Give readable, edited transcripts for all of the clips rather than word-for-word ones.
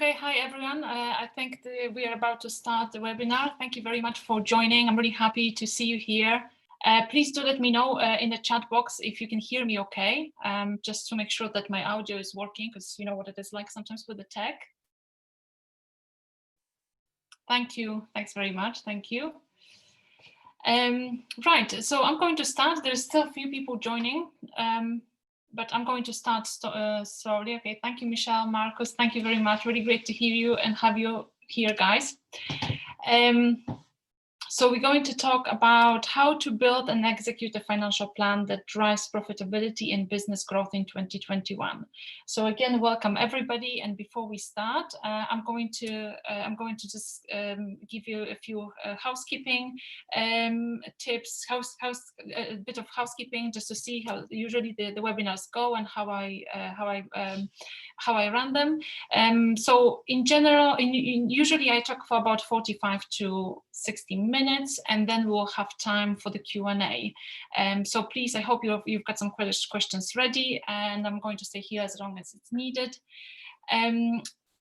Okay, hi everyone. I think we are about to start the webinar. Thank you very much for joining. I'm really happy to see you here. Please do let me know in the chat box if you can hear me okay, just to make sure that my audio is working, because you know what it is like sometimes with the tech. Thank you. Thanks very much. Thank you. Right, so I'm going to start. There's still a few people joining. But I'm going to start slowly. Okay, thank you, Michelle, Marcus. Thank you very much. Really great to hear you and have you here, guys. So we're going to talk about how to build and execute a financial plan that drives profitability and business growth in 2021. So again, welcome everybody. And before we start, I'm going to just give you a few housekeeping tips, a bit of housekeeping, just to see how usually the webinars go and how I run them. So in general, usually I talk for about 45 to 60 minutes, and then we'll have time for the Q&A. So please, I hope you've got some questions ready, and I'm going to stay here as long as it's needed.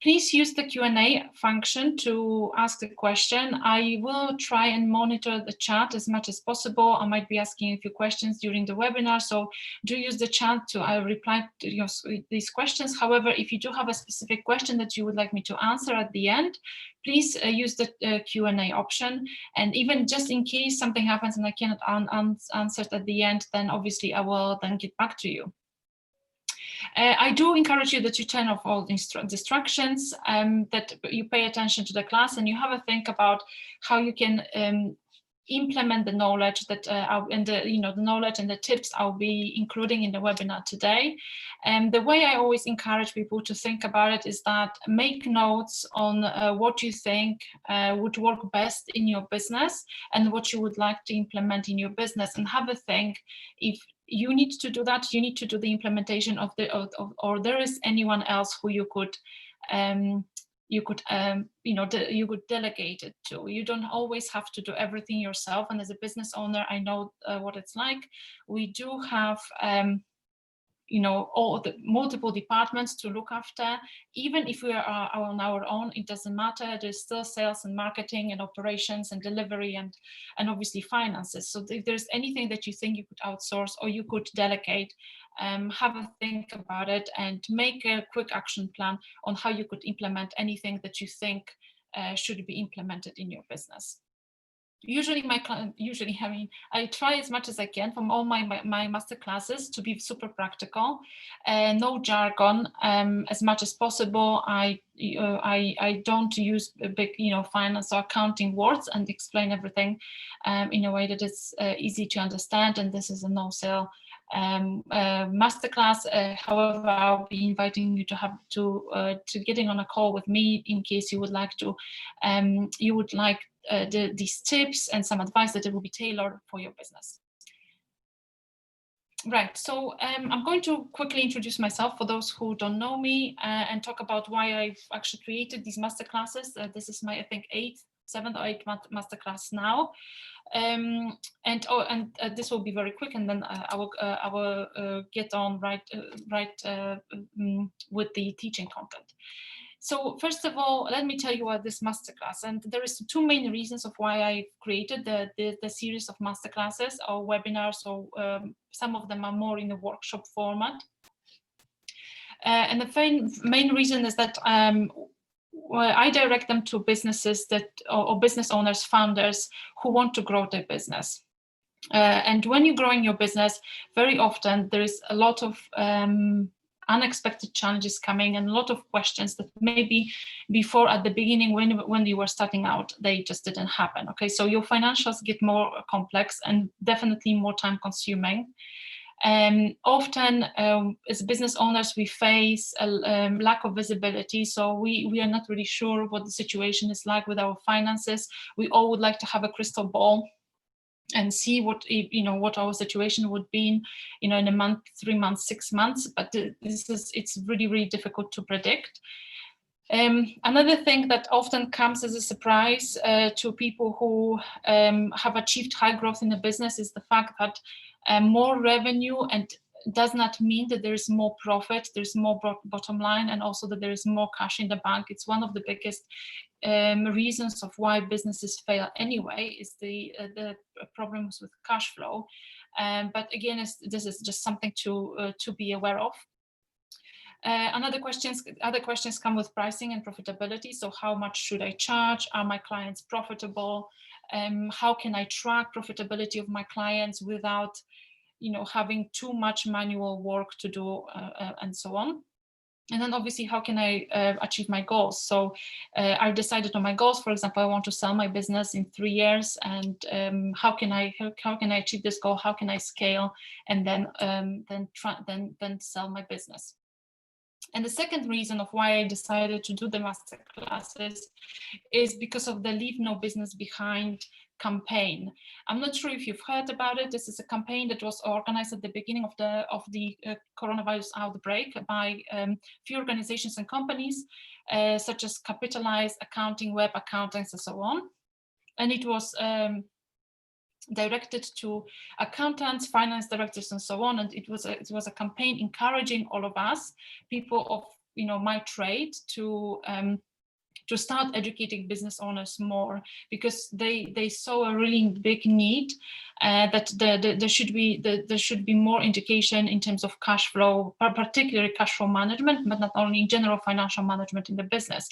Please use the Q&A function to ask the question. I will try and monitor the chat as much as possible. I might be asking a few questions during the webinar, so do use the chat to reply to these questions. However, if you do have a specific question that you would like me to answer at the end, please use the Q&A option. And even just in case something happens and I cannot answer it at the end, then obviously I will then get back to you. I do encourage you that you turn off all distractions, that you pay attention to the class, and you have a think about how you can implement the knowledge that the knowledge and the tips I'll be including in the webinar today. And the way I always encourage people to think about it is that make notes on what you think would work best in your business and what you would like to implement in your business, and have a think if you need to do that, you need to do the implementation of or there is anyone else who you could delegate it to. You don't always have to do everything yourself. And as a business owner, I know what it's like. We do have all the multiple departments to look after. Even if we are on our own, it doesn't matter. There's still sales and marketing and operations and delivery and obviously finances. So if there's anything that you think you could outsource or you could delegate, have a think about it and make a quick action plan on how you could implement anything that you think should be implemented in your business. Usually I try as much as I can from all my master classes to be super practical, no jargon, as much as possible. I don't use big finance or accounting words and explain everything in a way that is easy to understand. And this is a no-sale masterclass. However, I'll be inviting you to getting on a call with me in case you would like to these tips and some advice that it will be tailored for your business. Right, so I'm going to quickly introduce myself for those who don't know me and talk about why I've actually created these masterclasses. This is my, I think, 7th or 8th masterclass now. This will be very quick, and then I will get on right with the teaching content. So first of all, let me tell you about this masterclass. And there is two main reasons of why I created the series of masterclasses or webinars. So some of them are more in the workshop format. And the main reason is that I direct them to businesses or business owners, founders who want to grow their business. And when you're growing your business, very often there is a lot of unexpected challenges coming and a lot of questions that maybe before at the beginning when you were starting out, they just didn't happen. Okay, so your financials get more complex and definitely more time consuming. Often as business owners, we face a lack of visibility. So we are not really sure what the situation is like with our finances. We all would like to have a crystal ball and see what our situation would be in a month, 3 months, 6 months, but it's really, really difficult to predict. Another thing that often comes as a surprise to people who have achieved high growth in the business is the fact that more revenue and does not mean that there is more profit, there's more bottom line, and also that there is more cash in the bank. It's one of the biggest reasons of why businesses fail anyway, is the problems with cash flow. But again, this is just something to be aware of. Other questions come with pricing and profitability. So how much should I charge? Are my clients profitable? How can I track profitability of my clients without having too much manual work to do, and so on. And then obviously, how can I achieve my goals? So I've decided on my goals. For example, I want to sell my business in 3 years, and how can I achieve this goal? How can I scale and then sell my business? And the second reason of why I decided to do the master classes is because of the Leave No Business Behind campaign. I'm not sure if you've heard about it. This is a campaign that was organized at the beginning of the coronavirus outbreak by few organizations and companies, such as Kpis, Accounting, Web Accountants, and so on. And it was directed to accountants, finance directors, and so on. And it was a campaign encouraging all of us, people of my trade, to start educating business owners more, because they saw a really big need, that there should be more indication in terms of cash flow, particularly cash flow management, but not only in general financial management in the business.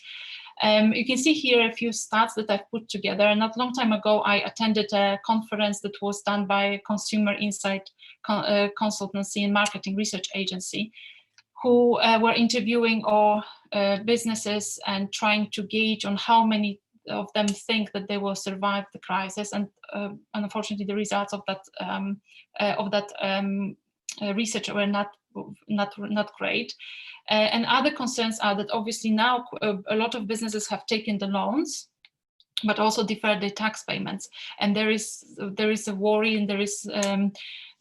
You can see here a few stats that I've put together. Not a long time ago, I attended a conference that was done by Consumer Insight Consultancy and Marketing Research Agency, who were interviewing all businesses and trying to gauge on how many of them think that they will survive the crisis. And unfortunately, the results of that research were not great. And other concerns are that obviously now a lot of businesses have taken the loans, but also deferred their tax payments. And there is a worry, and there is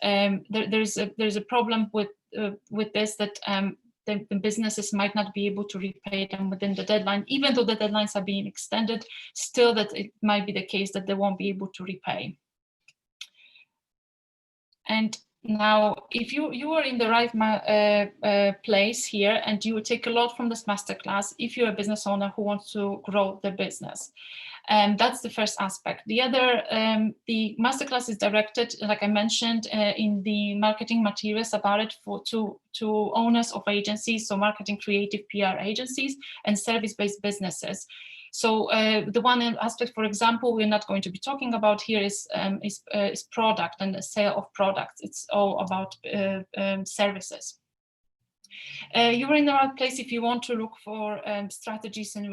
a problem with this, that the businesses might not be able to repay them within the deadline, even though the deadlines are being extended. Still, that it might be the case that they won't be able to repay. And now, if you are in the right place here, and you take a lot from this masterclass, if you're a business owner who wants to grow the business. That's the first aspect. The other, the masterclass is directed, like I mentioned, in the marketing materials about it, to owners of agencies, so marketing, creative, PR agencies, and service-based businesses. So the one aspect, for example, we're not going to be talking about here is product and the sale of products. It's all about services. You're in the right place if you want to look for strategies and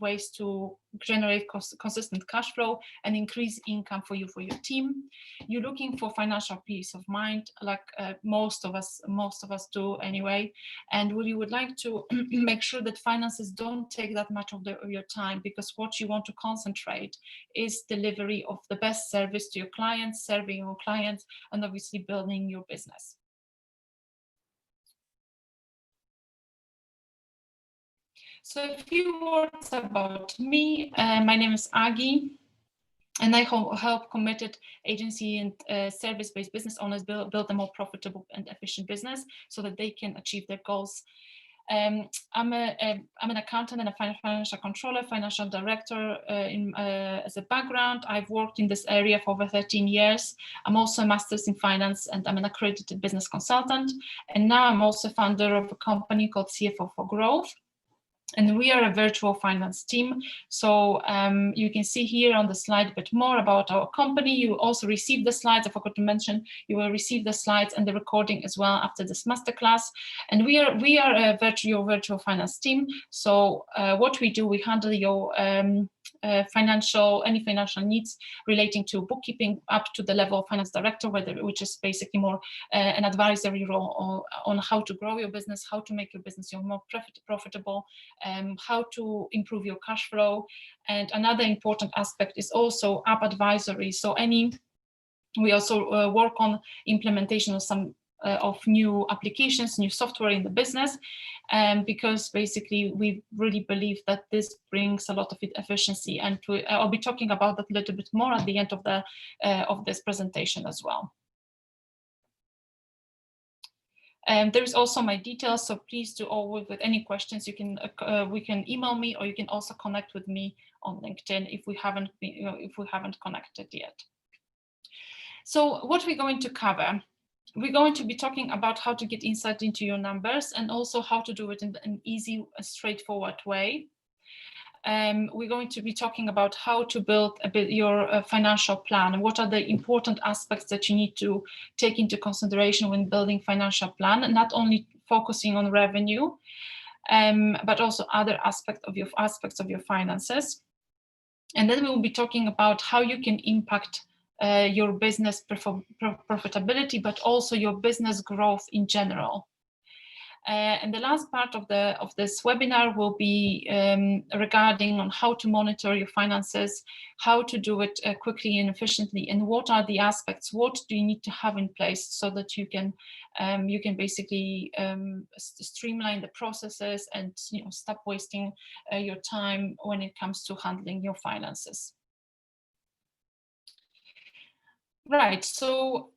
ways to generate consistent cash flow and increase income for you, for your team. You're looking for financial peace of mind, like most of us do anyway. And you would like to make sure that finances don't take that much of your time, because what you want to concentrate is delivery of the best service to your clients, serving your clients, and obviously building your business. So a few words about me. My name is Agi, and I help committed agency and service-based business owners build a more profitable and efficient business so that they can achieve their goals. I'm an accountant and a financial controller, financial director as a background. I've worked in this area for over 13 years. I'm also a master's in finance, and I'm an accredited business consultant. And now I'm also founder of a company called CFO for Growth. And we are a virtual finance team. So you can see here on the slide a bit more about our company. You also receive the slides. I forgot to mention, you will receive the slides and the recording as well after this masterclass. And we are a virtual finance team. So what we do, we handle your any financial needs relating to bookkeeping up to the level of finance director, which is basically more an advisory role on how to grow your business, how to make your business more profitable, how to improve your cash flow. And another important aspect is also app advisory. So we also work on implementation of some of new applications, new software in the business, because basically we really believe that this brings a lot of efficiency. And I'll be talking about that a little bit more at the end of this presentation as well. There is also my details, so please do always, with any questions, you can we can email me, or you can also connect with me on LinkedIn if we haven't connected yet. So what we're going to cover, we're going to be talking about how to get insight into your numbers, and also how to do it in an easy, straightforward way. We're going to be talking about how to build your financial plan, and what are the important aspects that you need to take into consideration when building financial plan, and not only focusing on revenue, but also other aspects of your finances. And then we will be talking about how you can impact your business profitability, but also your business growth in general. And the last part of this webinar will be regarding on how to monitor your finances, how to do it quickly and efficiently, and what are the aspects, what do you need to have in place so that you can basically streamline the processes and stop wasting your time when it comes to handling your finances. Right, so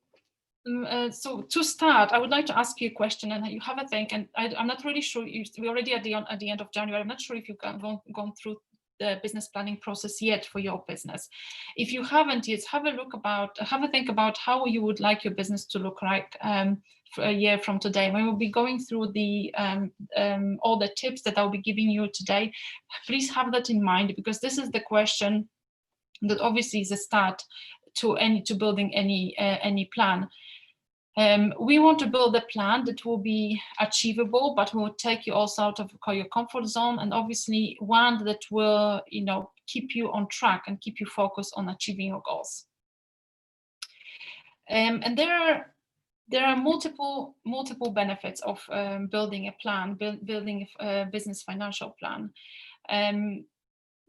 to start, I would like to ask you a question, and you have a think. And I'm not really sure. We're already at the end of January. I'm not sure if you've gone through the business planning process yet for your business. If you haven't yet, have a think about how you would like your business to look like for a year from today. We will be going through the all the tips that I'll be giving you today. Please have that in mind, because this is the question that obviously is a start to building any plan. We want to build a plan that will be achievable, but will take you also out of your comfort zone, and obviously one that will, keep you on track and keep you focused on achieving your goals. And there are multiple benefits of building a plan, building a business financial plan.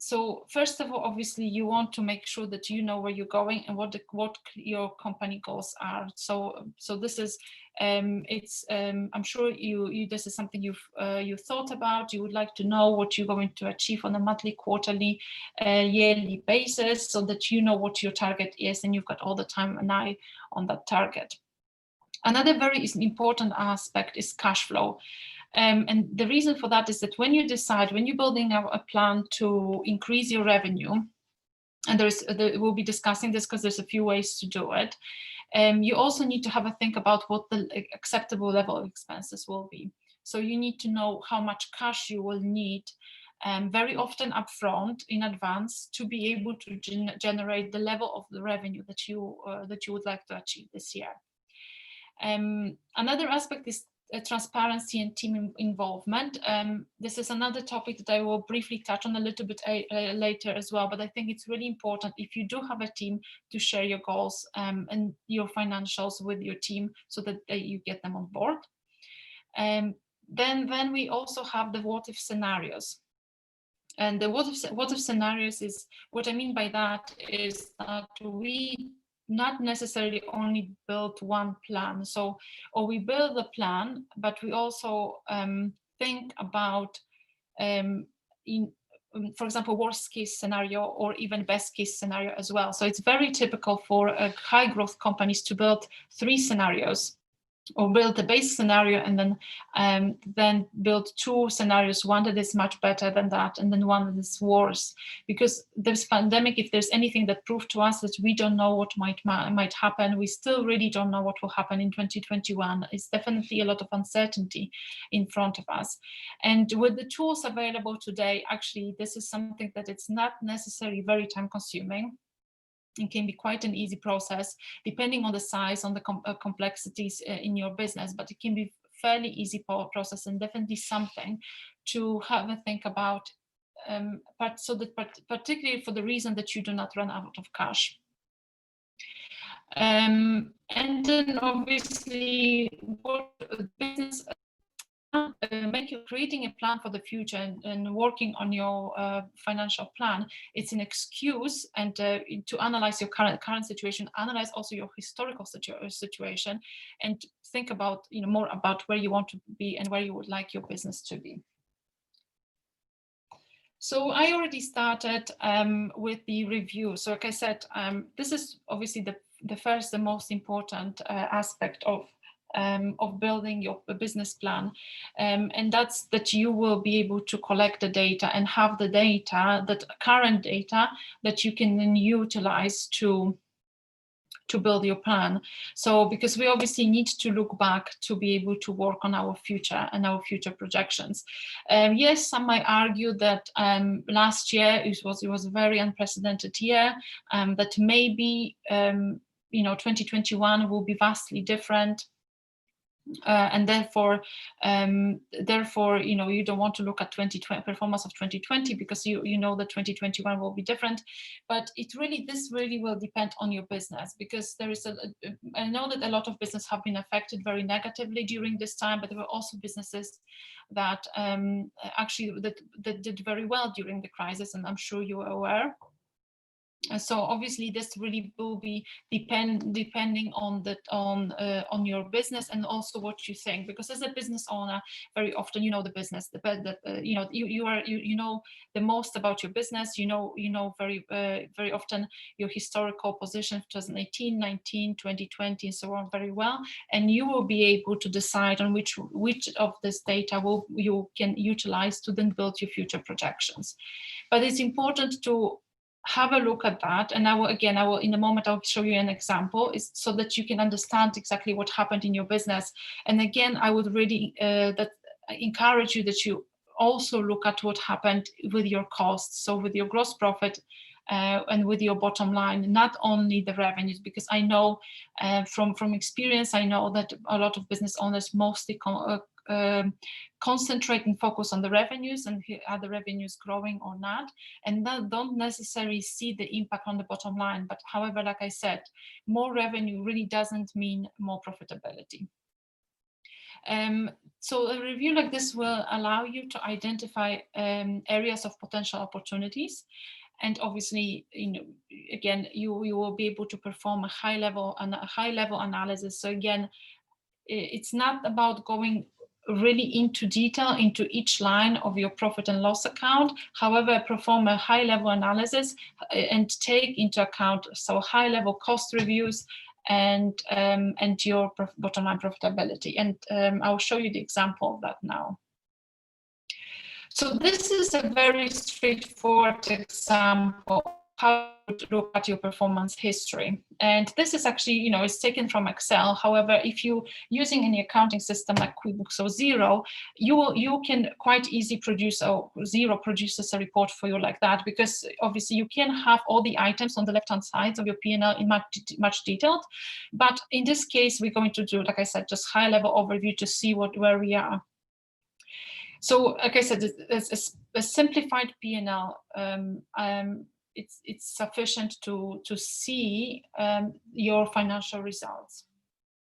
So first of all, obviously, you want to make sure that you know where you're going and what your company goals are. So this is I'm sure this is something you've thought about. You would like to know what you're going to achieve on a monthly, quarterly, yearly basis, so that you know what your target is, and you've got all the time an eye on that target. Another very important aspect is cash flow. And the reason for that is that when you're building a plan to increase your revenue, and we'll be discussing this because there's a few ways to do it, you also need to have a think about what the acceptable level of expenses will be. So you need to know how much cash you will need very often upfront in advance to be able to generate the level of the revenue that you would like to achieve this year. Another aspect is transparency and team involvement. This is another topic that I will briefly touch on a little bit later as well, but I think it's really important, if you do have a team, to share your goals and your financials with your team, so that you get them on board. Then we also have the what if scenarios. And the what if scenarios is, what I mean by that is that we not necessarily only build one plan. Or we build a plan, but we also think about, for example, worst case scenario or even best case scenario as well. So it's very typical for high growth companies to build 3 scenarios, or build a base scenario and then build 2 scenarios, one that is much better than that, and then one that is worse. Because this pandemic, if there's anything that proved to us that we don't know what might happen, we still really don't know what will happen in 2021. It's definitely a lot of uncertainty in front of us. And with the tools available today, actually, this is something that it's not necessarily very time consuming. It can be quite an easy process, depending on the size, on the complexities in your business, but it can be fairly easy process, and definitely something to have a think about, particularly for the reason that you do not run out of cash. And then obviously, what business creating a plan for the future and working on your financial plan, it's an excuse and to analyze your current situation, analyze also your historical situation, and think about more about where you want to be and where you would like your business to be. So I already started with the review. So like I said, this is obviously the most important aspect of of building your business plan, and that's that you will be able to collect the data and have the data, that current data, that you can then utilize to build your plan. So because we obviously need to look back to be able to work on our future and our future projections. Yes, some might argue that last year it was a very unprecedented year, that maybe 2021 will be vastly different. And therefore, you don't want to look at 2020 performance of 2020 because you know that 2021 will be different. But this really will depend on your business, because there is I know that a lot of business have been affected very negatively during this time, but there were also businesses that actually that did very well during the crisis, and I'm sure you are aware. So obviously this really will be depending on your business and also what you think, because as a business owner, very often you know the business, you know the most about your business. You know very often your historical position, 2018, 19, 2020, and so on, very well, and you will be able to decide on which of this data you can utilize to then build your future projections. But it's important to have a look at that, and I will in a moment I'll show you an example, is so that you can understand exactly what happened in your business. And again, I would really encourage you that you also look at what happened with your costs, so with your gross profit and with your bottom line, not only the revenues, because I know from experience, I know that a lot of business owners mostly concentrate and focus on the revenues and are the revenues growing or not, and that don't necessarily see the impact on the bottom line. But however, like I said, more revenue really doesn't mean more profitability. So a review like this will allow you to identify areas of potential opportunities. And obviously, again, you will be able to perform a high level analysis. So again, it's not about going really into detail into each line of your profit and loss account. However, perform a high level analysis and take into account high level cost reviews and your bottom line profitability. And I'll show you the example of that now. So this is a very straightforward example how to look at your performance history. And this is actually, it's taken from Excel. However, if you're using any accounting system like QuickBooks or Xero, you can quite easily Xero produces a report for you like that, because obviously you can have all the items on the left-hand side of your P&L in much detailed. But in this case, we're going to do, like I said, just high-level overview to see where we are. So, like I said, it's a simplified P&L. It's sufficient to see your financial results.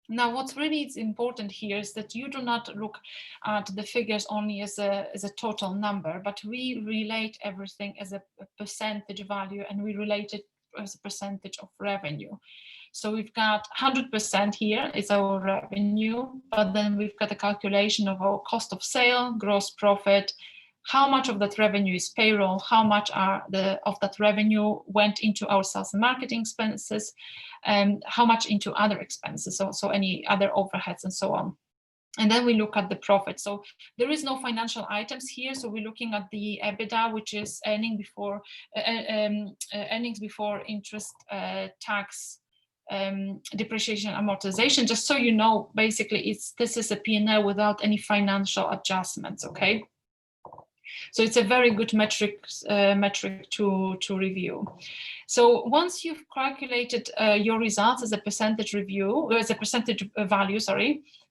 Now, what's really important here is that you do not look at the figures only as a total number, but we relate everything as a percentage value, and we relate it as a percentage of revenue. So we've got 100% here is our revenue, but then we've got a calculation of our cost of sale, gross profit, how much of that revenue is payroll, how much of that revenue went into our sales and marketing expenses, and how much into other expenses, so any other overheads and so on. And then we look at the profit. So there is no financial items here. So we're looking at the EBITDA, which is earnings before interest, tax, depreciation, amortization. Just so you know, basically this is a P&L without any financial adjustments. Okay. So it's a very good metric to review. So once you've calculated your results as a percentage value,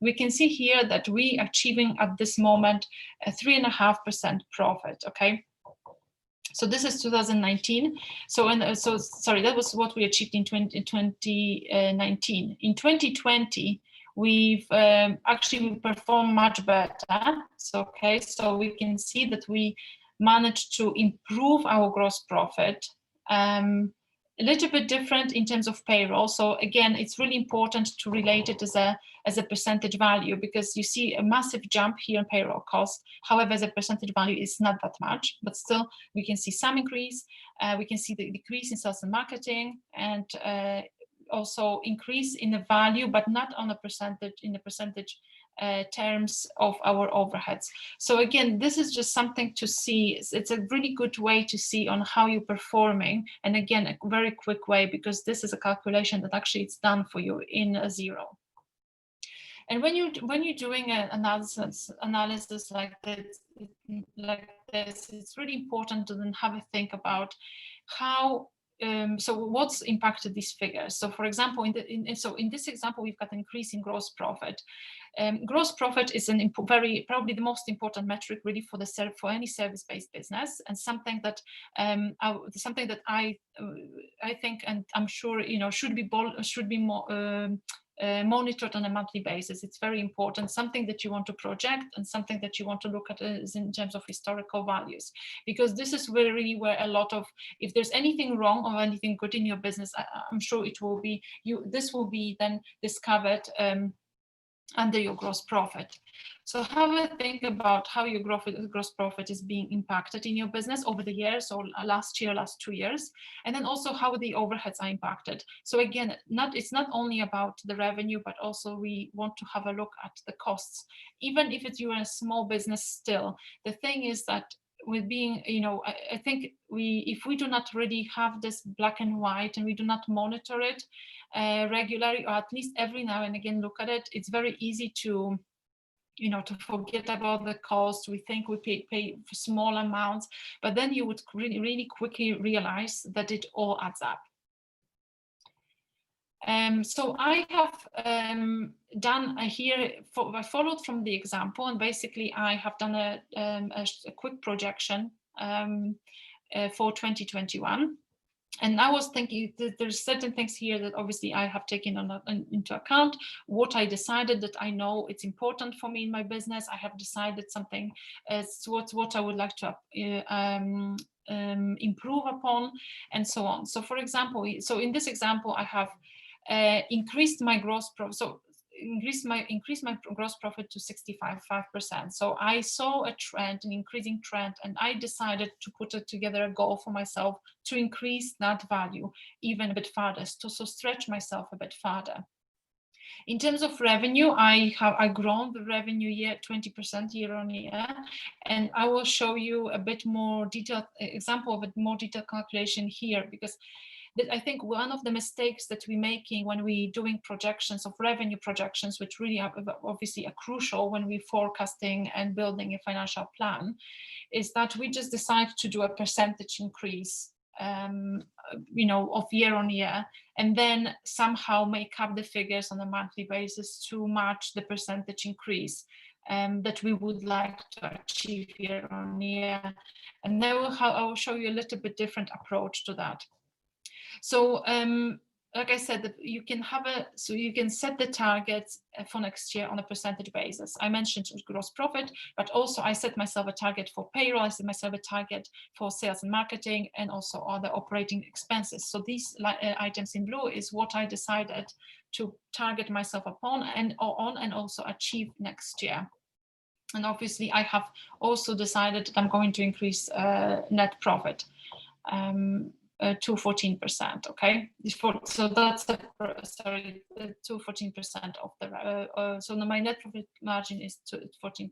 we can see here that we are achieving at this moment a 3.5% profit. Okay. So this is 2019. That was what we achieved in 2019. In 2020, we've actually performed much better. So we can see that we managed to improve our gross profit. A little bit different in terms of payroll. So again, it's really important to relate it as a percentage value, because you see a massive jump here in payroll costs. However, as a percentage value, it's not that much, but still we can see some increase. We can see the decrease in sales and marketing, and also increase in the value, but not on a percentage, in the percentage terms of our overheads. So again, this is just something to see. It's a really good way to see on how you're performing. And again, a very quick way, because this is a calculation that actually it's done for you in a zero. And when you're doing an analysis like this, it's really important to then have a think about how. So what's impacted these figures? So for example, in this example, we've got an increase in gross profit. Gross profit is probably the most important metric really for any service-based business, and something that I think, and I'm sure should be more monitored on a monthly basis. It's very important, something that you want to project and something that you want to look at is in terms of historical values, because this is really where a lot of, if there's anything wrong or anything good in your business, I'm sure it will be this will be then discovered under your gross profit. So have a think about how your gross profit is being impacted in your business over the years, or last year, last 2 years, and then also how the overheads are impacted. So again, it's not only about the revenue, but also we want to have a look at the costs. Even if you're in a small business still, the thing is that with being, I think if we do not really have this black and white and we do not monitor it regularly, or at least every now and again look at it, it's very easy to to forget about the cost. We think we pay for small amounts, but then you would really quickly realize that it all adds up. So I have done here, I followed from the example, and basically I have done a quick projection for 2021. And I was thinking that there's certain things here that obviously I have taken into account. What I decided that I know it's important for me in my business. I have decided something as what I would like to improve upon, and so on. So for example, in this example, I have increased my gross profit. So increase my gross profit to 65%. So I saw a trend, an increasing trend, and I decided to put together a goal for myself to increase that value even a bit further, to stretch myself a bit further. In terms of revenue, I grown the revenue 20% year on year, and I will show you a bit more detailed example of a more detailed calculation here, because I think one of the mistakes that we're making when we're doing projections of revenue projections, which really are obviously are crucial when we're forecasting and building a financial plan, is that we just decide to do a percentage increase, of year on year, and then somehow make up the figures on a monthly basis to match the percentage increase that we would like to achieve year on year. And then I will show you a little bit different approach to that. So like I said, you can set the targets for next year on a percentage basis. I mentioned gross profit, but also I set myself a target for payroll, I set myself a target for sales and marketing, and also other operating expenses. So these items in blue is what I decided to target myself upon and also achieve next year. And obviously I have also decided that I'm going to increase net profit to 14%. Okay, so that's to 14% of the so my net profit margin is to 14%.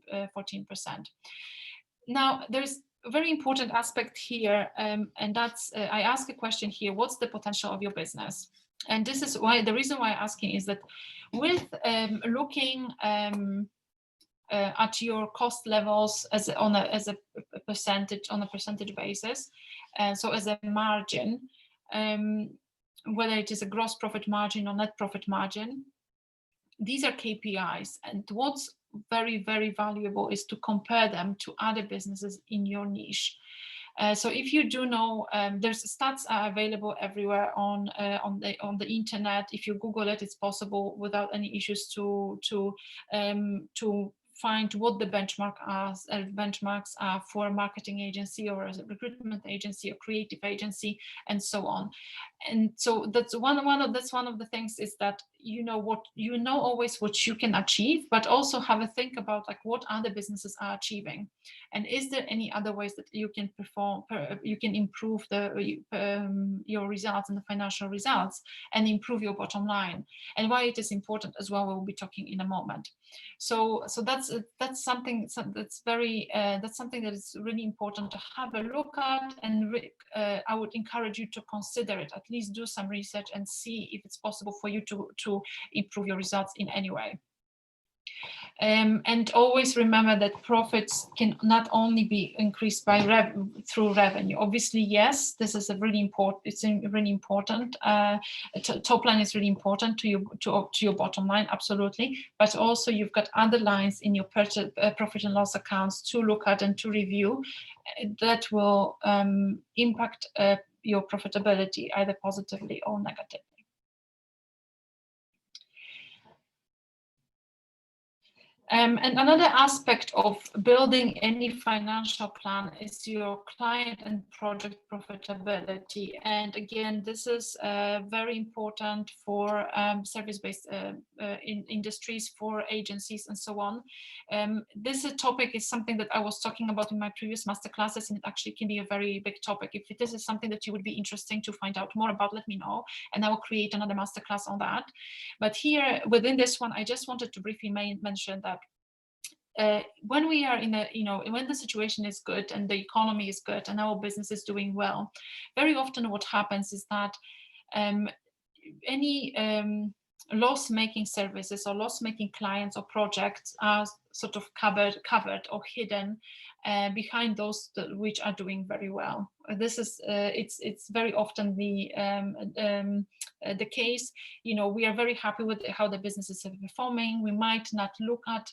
Now there's a very important aspect here, and that's I ask a question here: what's the potential of your business? And this is why the reason why I'm asking is that with looking at your cost levels as a percentage basis, so as a margin, whether it is a gross profit margin or net profit margin, these are KPIs, and what's very, very valuable is to compare them to other businesses in your niche. So if you do know, there's stats are available everywhere on the internet. If you Google it, it's possible without any issues to find what the benchmarks are for a marketing agency or as a recruitment agency or creative agency, and so on. And so that's one of the things is that you know always what you can achieve, but also have a think about like what other businesses are achieving, and is there any other ways that you can you can improve your results and the financial results, and improve your bottom line, and why it is important as well. We'll be talking in a moment. So that's something that's very that's something that is really important to have a look at, and I would encourage you to consider it, at least do some research and see if it's possible for you to improve your results in any way. And always remember that profits can not only be increased by through revenue. Obviously, yes, this is a really important. It's really important. Top line is really important to your bottom line, absolutely. But also, you've got other lines in your profit and loss accounts to look at and to review that will impact your profitability either positively or negatively. And another aspect of building any financial plan is your client and project profitability. And again, this is very important for service-based industries, for agencies, and so on. This topic is something that I was talking about in my previous masterclasses, and it actually can be a very big topic. If this is something that you would be interested to find out more about, let me know, and I will create another masterclass on that. But here, within this one, I just wanted to briefly mention that when we are in a, when the situation is good and the economy is good and our business is doing well, very often what happens is that any loss-making services or loss-making clients or projects are sort of covered or hidden behind those which are doing very well. This is it's very often the case. We are very happy with how the businesses are performing. We might not look at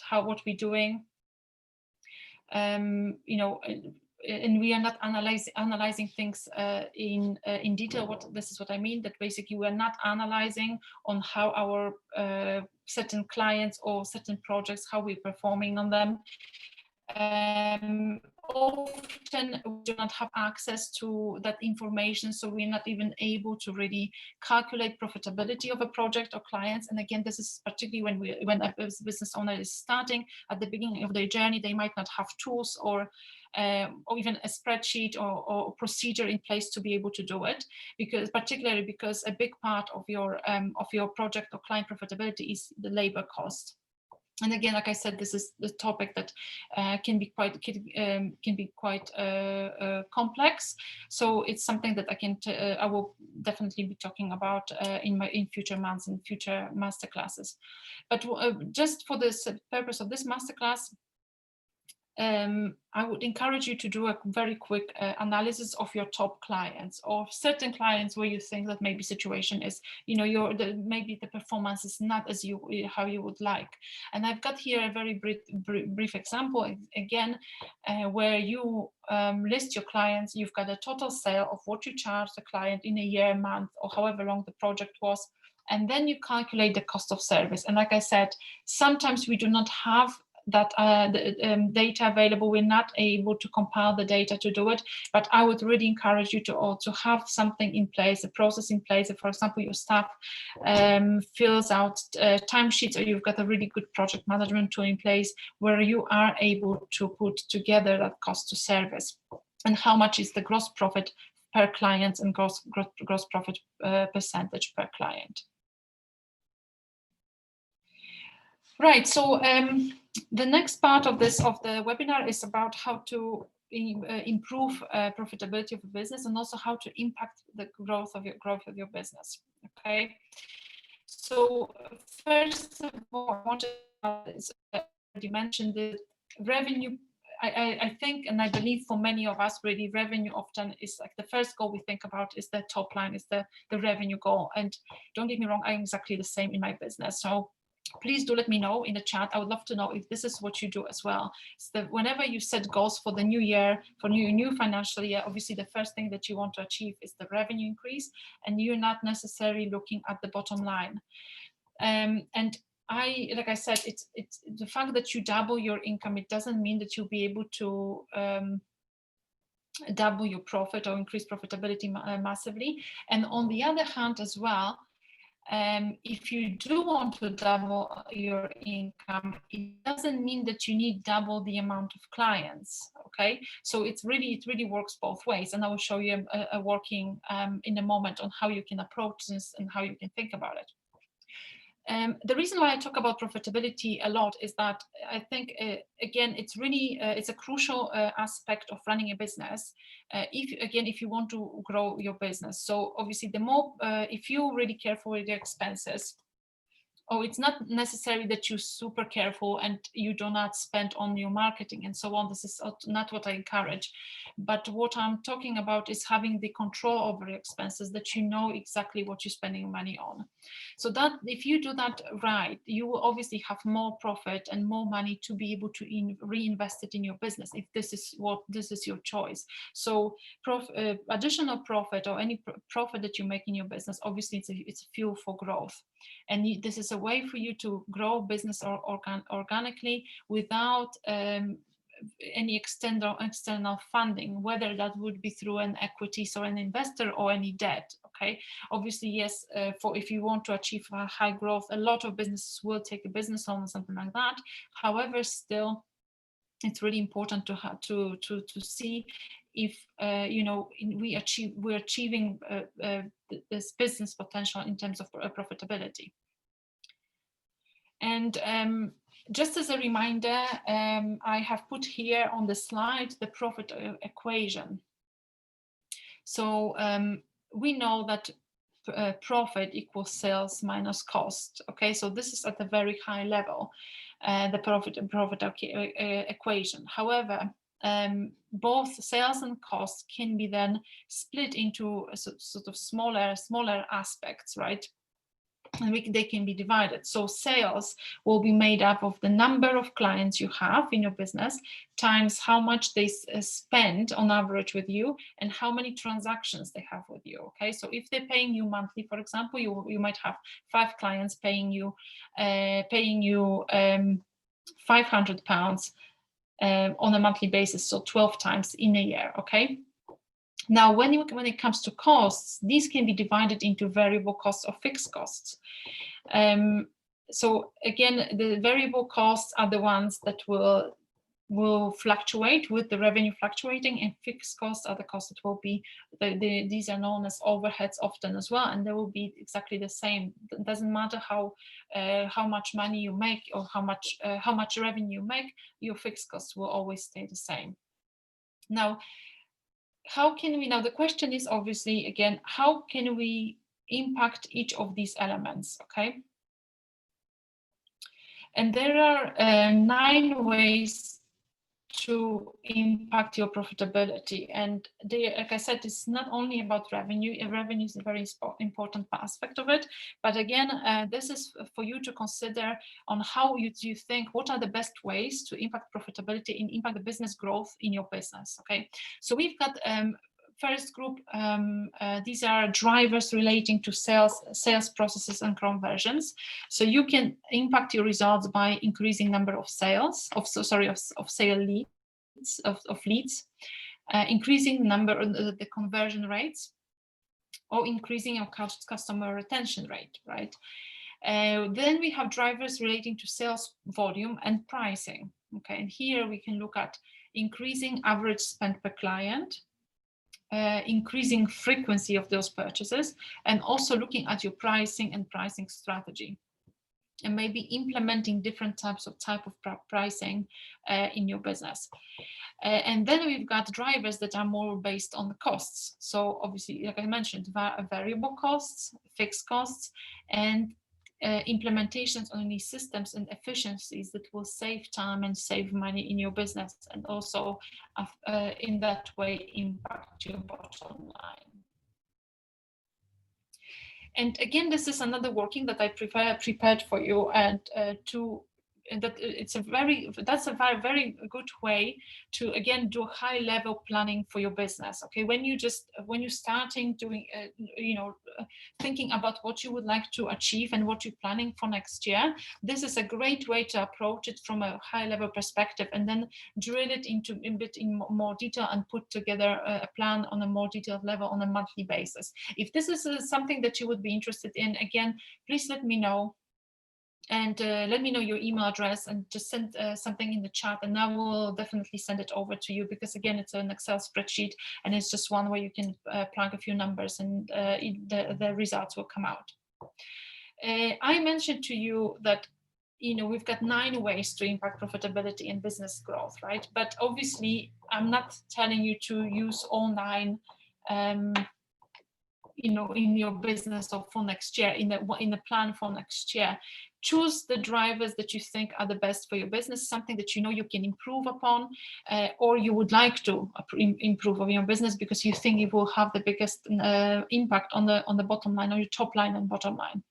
how what we're doing, and we are not analyzing things in detail. This is what I mean, that basically we are not analyzing on how our certain clients or certain projects, how we're performing on them. Often we do not have access to that information, so we're not even able to really calculate profitability of a project or clients. And again, this is particularly when a business owner is starting at the beginning of their journey. They might not have tools or even a spreadsheet or procedure in place to be able to do it, particularly because a big part of your project or client profitability is the labor cost. And again, like I said, this is the topic that can be quite complex. So it's something that I will definitely be talking about in future months and future masterclasses. But just for this purpose of this masterclass, I would encourage you to do a very quick analysis of your top clients or certain clients where you think that maybe situation is, maybe the performance is not as how you would like. And I've got here a very brief example again, where you list your clients. You've got a total sale of what you charge the client in a year, month, or however long the project was. And then you calculate the cost of service. And like I said, sometimes we do not have that data available. We're not able to compile the data to do it, but I would really encourage you to also have something in place, a process in place. If, for example, your staff fills out timesheets, or you've got a really good project management tool in place where you are able to put together that cost to service and how much is the gross profit per client and gross profit percentage per client. Right, so the next part of the webinar is about how to improve profitability of a business and also how to impact the growth of your business. Okay, so first of all, I wanted to already mention the revenue. I think, and I believe for many of us, really, revenue often is like the first goal we think about is the top line, is the revenue goal. And don't get me wrong, I'm exactly the same in my business. So please do let me know in the chat. I would love to know if this is what you do as well. So whenever you set goals for the new year, for new financial year, obviously the first thing that you want to achieve is the revenue increase, and you're not necessarily looking at the bottom line. And like I said, it's the fact that you double your income. It doesn't mean that you'll be able to double your profit or increase profitability massively. And on the other hand as well, if you do want to double your income, it doesn't mean that you need double the amount of clients. Okay, so it really works both ways, and I will show you a working in a moment on how you can approach this and how you can think about it. The reason why I talk about profitability a lot is that I think, again, it's really, it's a crucial aspect of running a business. If you want to grow your business. So obviously the more, if you're really careful with your expenses, it's not necessary that you're super careful and you do not spend on your marketing and so on. This is not what I encourage. But what I'm talking about is having the control over your expenses, that you know exactly what you're spending money on. So that if you do that right, you will obviously have more profit and more money to be able to reinvest it in your business, if this is your choice. So additional profit or any profit that you make in your business, obviously it's a fuel for growth. And this is a way for you to grow business organically without any external funding, whether that would be through an equities or an investor or any debt. Okay, obviously, yes, if you want to achieve high growth, a lot of businesses will take a business loan or something like that. However, still, it's really important to see if we're achieving this business potential in terms of profitability. And just as a reminder, I have put here on the slide the profit equation. So we know that profit equals sales minus cost. Okay, so this is at a very high level, the profit equation. However, both sales and costs can be then split into sort of smaller aspects, right? And they can be divided. So sales will be made up of the number of clients you have in your business times how much they spend on average with you and how many transactions they have with you. Okay, so if they're paying you monthly, for example, you might have 5 clients paying you £500 on a monthly basis, so 12 times in a year. Okay. Now, when it comes to costs, these can be divided into variable costs or fixed costs. So again, the variable costs are the ones that will fluctuate with the revenue fluctuating, and fixed costs are the costs that will be, these are known as overheads often as well, and they will be exactly the same. It doesn't matter how much money you make or how much revenue you make, your fixed costs will always stay the same. Now, how can we, now the question is obviously, again, how can we impact each of these elements? Okay. And there are 9 ways to impact your profitability. And like I said, it's not only about revenue. Revenue is a very important aspect of it. But again, this is for you to consider on how you think, what are the best ways to impact profitability and impact the business growth in your business. Okay, so we've got first group, these are drivers relating to sales processes and conversions. So you can impact your results by increasing number of sales, of sale leads, of leads, increasing the conversion rates, or increasing your customer retention rate, right? Then we have drivers relating to sales volume and pricing. Okay, and here we can look at increasing average spend per client, increasing frequency of those purchases, and also looking at your pricing and pricing strategy, and maybe implementing different type of pricing in your business. And then we've got drivers that are more based on the costs. So obviously, like I mentioned, variable costs, fixed costs, and implementations on any systems and efficiencies that will save time and save money in your business, and also in that way impact your bottom line. And again, this is another working that I prepared for you, and to that's a very good way to again do high level planning for your business. Okay, when you're starting doing thinking about what you would like to achieve and what you're planning for next year, this is a great way to approach it from a high level perspective, and then drill it into a bit in more detail and put together a plan on a more detailed level on a monthly basis. If this is something that you would be interested in, again, please let me know. And let me know your email address and just send something in the chat, and I will definitely send it over to you, because again, it's an Excel spreadsheet and it's just one where you can plug a few numbers and the results will come out. I mentioned to you that we've got 9 ways to impact profitability and business growth, right? But obviously I'm not telling you to use all 9 in your business or for next year, in the plan for next year. Choose the drivers that you think are the best for your business, something that you can improve upon, or you would like to improve on your business because you think it will have the biggest impact on the bottom line, or your top line and bottom line.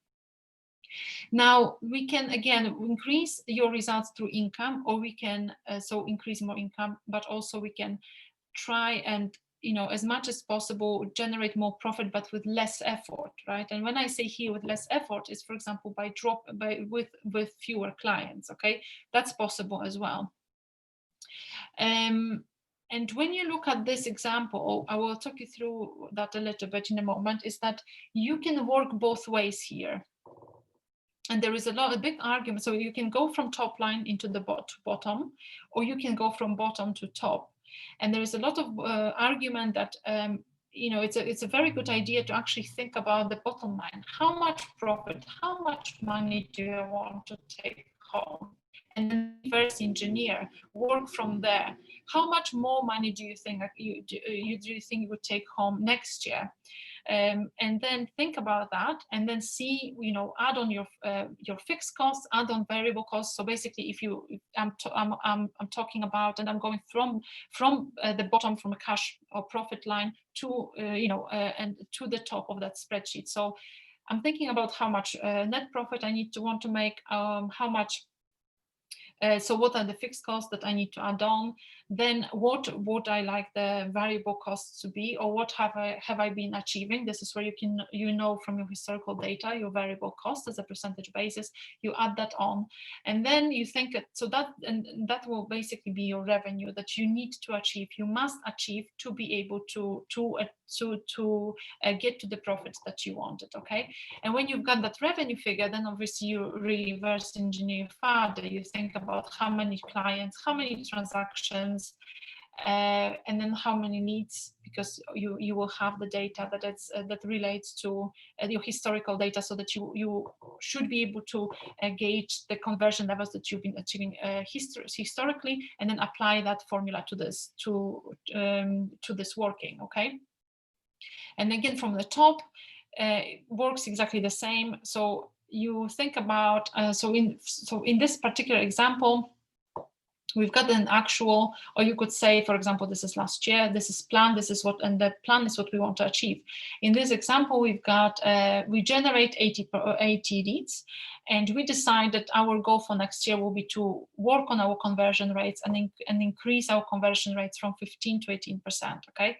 Now we can again increase your results through income, or we can increase more income, but also we can try and as much as possible generate more profit, but with less effort, right? And when I say here with less effort, is for example with fewer clients. Okay, that's possible as well. And when you look at this example, I will talk you through that a little bit in a moment, is that you can work both ways here. And there is a big argument. So you can go from top line into the bottom, or you can go from bottom to top. And there is a lot of argument that it's a very good idea to actually think about the bottom line. How much profit, how much money do you want to take home? And then reverse engineer, work from there. How much more money do you think you would take home next year? And then think about that, and then see, add on your fixed costs, add on variable costs. So basically, I'm talking about, and I'm going from the bottom, from a cash or profit line to and to the top of that spreadsheet. So I'm thinking about how much net profit I want to make, how much. So what are the fixed costs that I need to add on? Then what would I like the variable costs to be, or what have I been achieving? This is where you can from your historical data your variable cost as a percentage basis. You add that on, and then you think that will basically be your revenue that you need to achieve. You must achieve to be able to get to the profits that you wanted. Okay, and when you've got that revenue figure, then obviously you reverse engineer further. You think about how many clients, how many transactions, and then how many leads, because you will have the data that relates to your historical data, so that you should be able to gauge the conversion levels that you've been achieving historically, and then apply that formula to this working. Okay, and again from the top works exactly the same. So you think about in this particular example, we've got an actual, or you could say, for example, this is last year, this is plan, and the plan is what we want to achieve. In this example, we've got we generate 80 leads, and we decide that our goal for next year will be to work on our conversion rates and increase our conversion rates from 15 to 18%. Okay.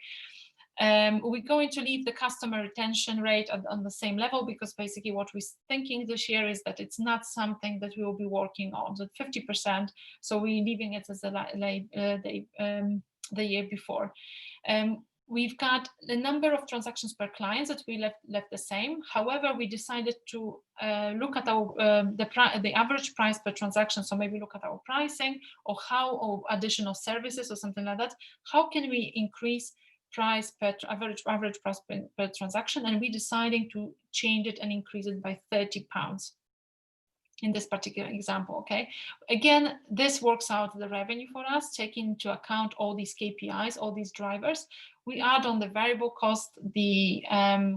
We're going to leave the customer retention rate on the same level, because basically what we're thinking this year is that it's not something that we will be working on, so 50%. So we're leaving it as the year before. We've got the number of transactions per client that we left the same. However, we decided to look at our the average price per transaction. So maybe look at our pricing, or additional services or something like that. How can we increase price per average price per transaction? And we deciding to change it and increase it by £30 in this particular example. Okay, again, this works out the revenue for us, taking into account all these KPIs, all these drivers. We add on the variable cost,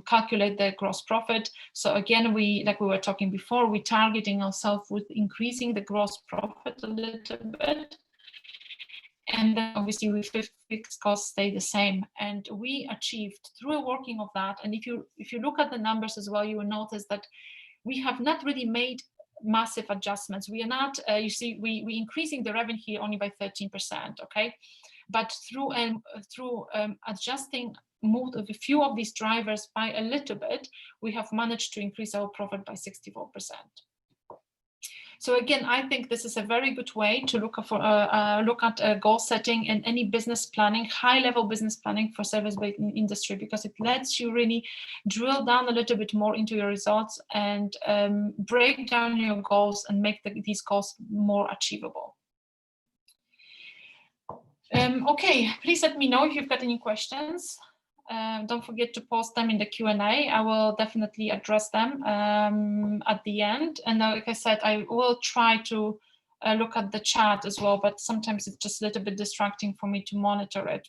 calculate the gross profit. So again, like we were talking before, we're targeting ourselves with increasing the gross profit a little bit. And then obviously we fixed costs stay the same, and we achieved through a working of that. And if you look at the numbers as well, you will notice that we have not really made massive adjustments. We are not, you see, we increasing the revenue here only by 13%, okay? But through adjusting a few of these drivers by a little bit, we have managed to increase our profit by 64%. So again, I think this is a very good way to look at goal setting and any business planning, high-level business planning for service-based industry, because it lets you really drill down a little bit more into your results and break down your goals and make these goals more achievable. Okay, please let me know if you've got any questions. Don't forget to post them in the Q&A. I will definitely address them at the end. And like I said, I will try to look at the chat as well, but sometimes it's just a little bit distracting for me to monitor it.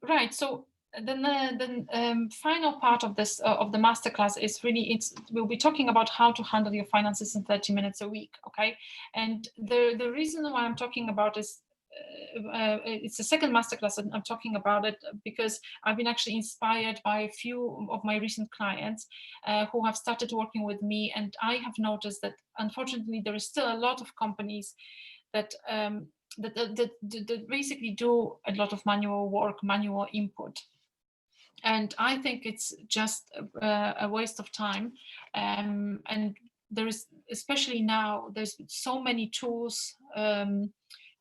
Right, so then the final part of this of the masterclass is really, we'll be talking about how to handle your finances in 30 minutes a week, okay? And the reason why I'm talking about is it's the second masterclass and I'm talking about it because I've been actually inspired by a few of my recent clients who have started working with me, and I have noticed that unfortunately there is still a lot of companies that that basically do a lot of manual work, manual input. And I think it's just a waste of time. And there is, especially now, there's so many tools.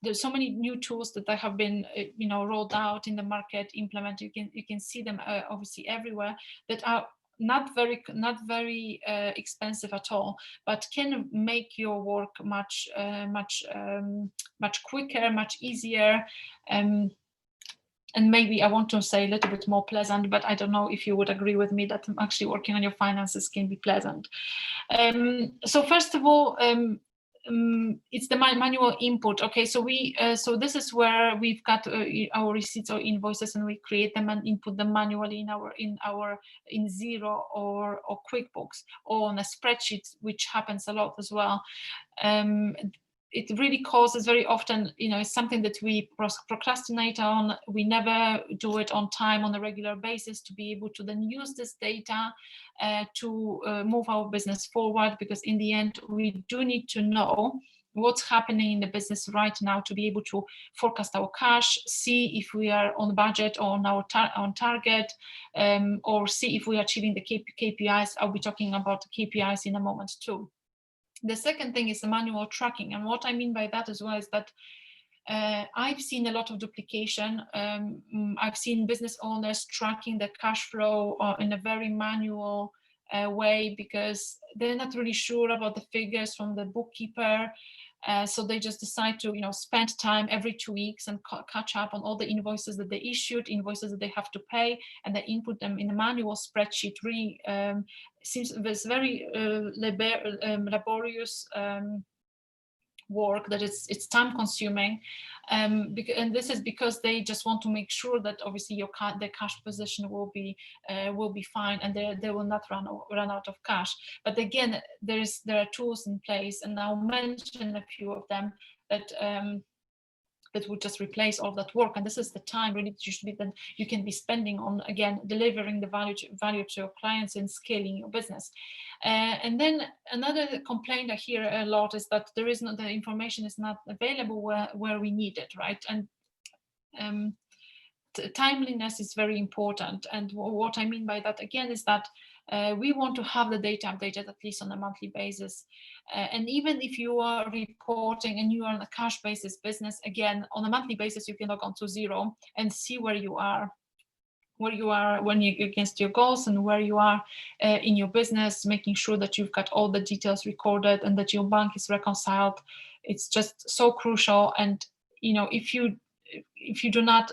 There's so many new tools that have been, rolled out in the market, implemented. You can see them obviously everywhere, that are not very expensive at all, but can make your work much quicker, much easier. And maybe I want to say a little bit more pleasant, but I don't know if you would agree with me that actually working on your finances can be pleasant. So first of all, it's the manual input. Okay, so so this is where we've got our receipts or invoices, and we create them and input them manually in Xero or QuickBooks or on a spreadsheet, which happens a lot as well. It really causes very often, it's something that we procrastinate on. We never do it on time on a regular basis to be able to then use this data to move our business forward, because in the end, we do need to know what's happening in the business right now to be able to forecast our cash, see if we are on budget or on target, or see if we are achieving the KPIs. I'll be talking about the KPIs in a moment too. The second thing is the manual tracking. And what I mean by that as well is that I've seen a lot of duplication. I've seen business owners tracking the cash flow in a very manual way, because they're not really sure about the figures from the bookkeeper. So they just decide to, spend time every 2 weeks and catch up on all the invoices that they issued, invoices that they have to pay, and they input them in a manual spreadsheet. Really seems this very laborious work, that it's time consuming, and this is because they just want to make sure that obviously their cash position will be fine, and they will not run out of cash. But again, there are tools in place, and I'll mention a few of them that would just replace all that work. And this is the time really usually that you can be spending on, again, delivering the value to your clients and scaling your business. And then another complaint I hear a lot is that the information is not available where we need it, right? And timeliness is very important. And what I mean by that again is that we want to have the data updated at least on a monthly basis. And even if you are reporting and you are on a cash basis business, again, on a monthly basis, you can log on to Xero and see where you are when you're against your goals, and where you are in your business, making sure that you've got all the details recorded and that your bank is reconciled. It's just so crucial. And if you do not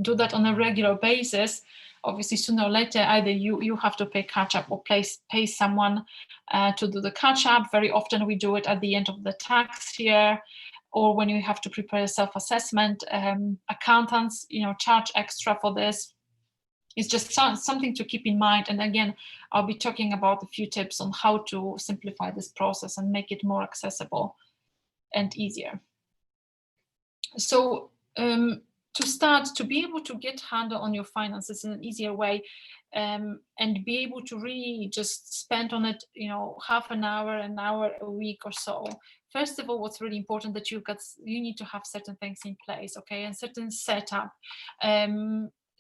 do that on a regular basis, obviously sooner or later either you have to pay catch up or pay someone to do the catch up. Very often we do it at the end of the tax year, or when you have to prepare a self-assessment. Accountants charge extra for this. It's just something to keep in mind. And again, I'll be talking about a few tips on how to simplify this process and make it more accessible and easier. So to start to be able to get handle on your finances in an easier way, and be able to really just spend on it, half an hour a week or so. First of all, what's really important that you need to have certain things in place, okay, and certain setup.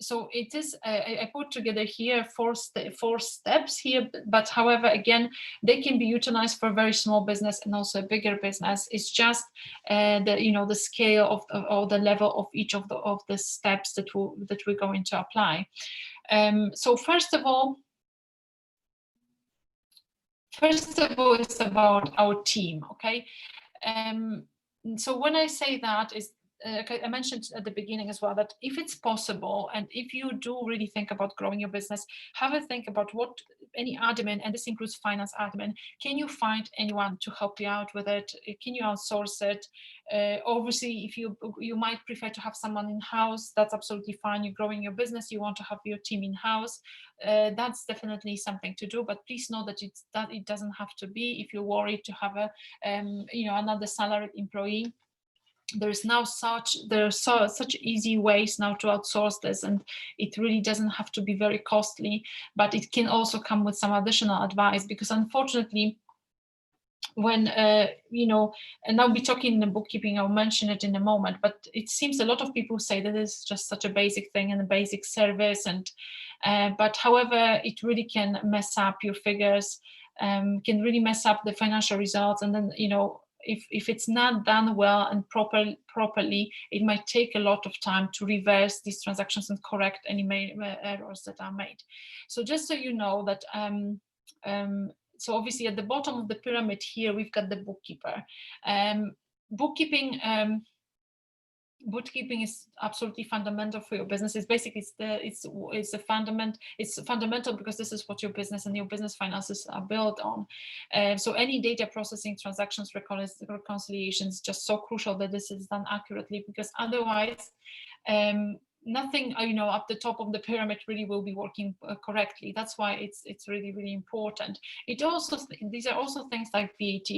So it is, I put together here four steps here, but however, again, they can be utilized for a very small business and also a bigger business. It's just the scale of or the level of each of the steps that we're going to apply. So first of all, it's about our team, okay? So when I say that, is I mentioned at the beginning as well that if it's possible, and if you do really think about growing your business, have a think about what any admin, and this includes finance admin, can you find anyone to help you out with it? Can you outsource it? Obviously, if you might prefer to have someone in-house, that's absolutely fine. You're growing your business, you want to have your team in-house, that's definitely something to do. But please know that it doesn't have to be. If you're worried to have another salaried employee, there's now such easy ways now to outsource this, and it really doesn't have to be very costly, but it can also come with some additional advice, because unfortunately, when and I'll be talking in the bookkeeping, I'll mention it in a moment, but it seems a lot of people say that it's just such a basic thing and a basic service, and but however, it really can mess up your figures, can really mess up the financial results, and then if it's not done well and properly, it might take a lot of time to reverse these transactions and correct any errors that are made. So just so you know that so obviously at the bottom of the pyramid here, we've got the bookkeeper. Bookkeeping is absolutely fundamental for your business. It's basically it's fundamental because this is what your business and your business finances are built on. So any data processing, transactions, reconciliations, just so crucial that this is done accurately, because otherwise nothing up the top of the pyramid really will be working correctly. That's why it's really, really important. These are also things like VAT,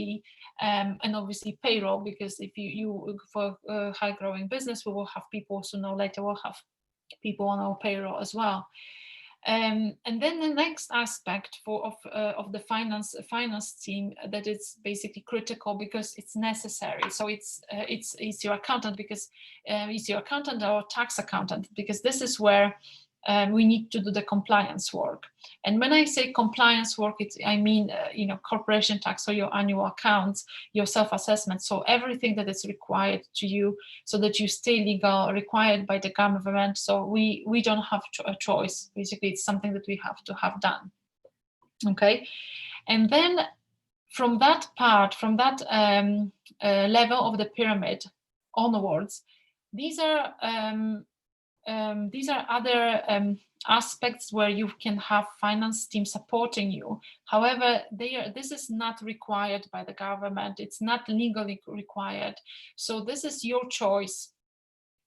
and obviously payroll, because if you for a high growing business, we will have people, sooner or later we'll have people on our payroll as well. And then the next aspect of the finance team that is basically critical because it's necessary. So it's your accountant, because it's your accountant or tax accountant, because this is where we need to do the compliance work. And when I say compliance work, I mean corporation tax, or your annual accounts, your self-assessment, so everything that is required to you so that you stay legal, required by the government. So we don't have a choice. Basically, it's something that we have to have done. Okay, and then from that level of the pyramid onwards, these are other aspects where you can have finance team supporting you. However, this is not required by the government. It's not legally required. So this is your choice,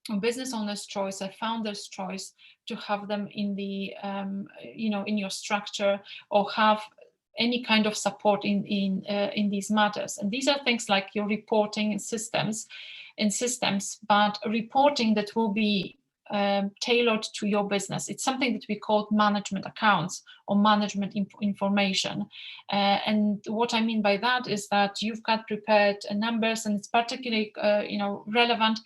a business owner's choice, a founder's choice, to have them in the in your structure, or have any kind of support in these matters. And these are things like your reporting and systems, but reporting that will be tailored to your business. It's something that we call management accounts, or management information. And what I mean by that is that you've got prepared numbers, and it's particularly relevant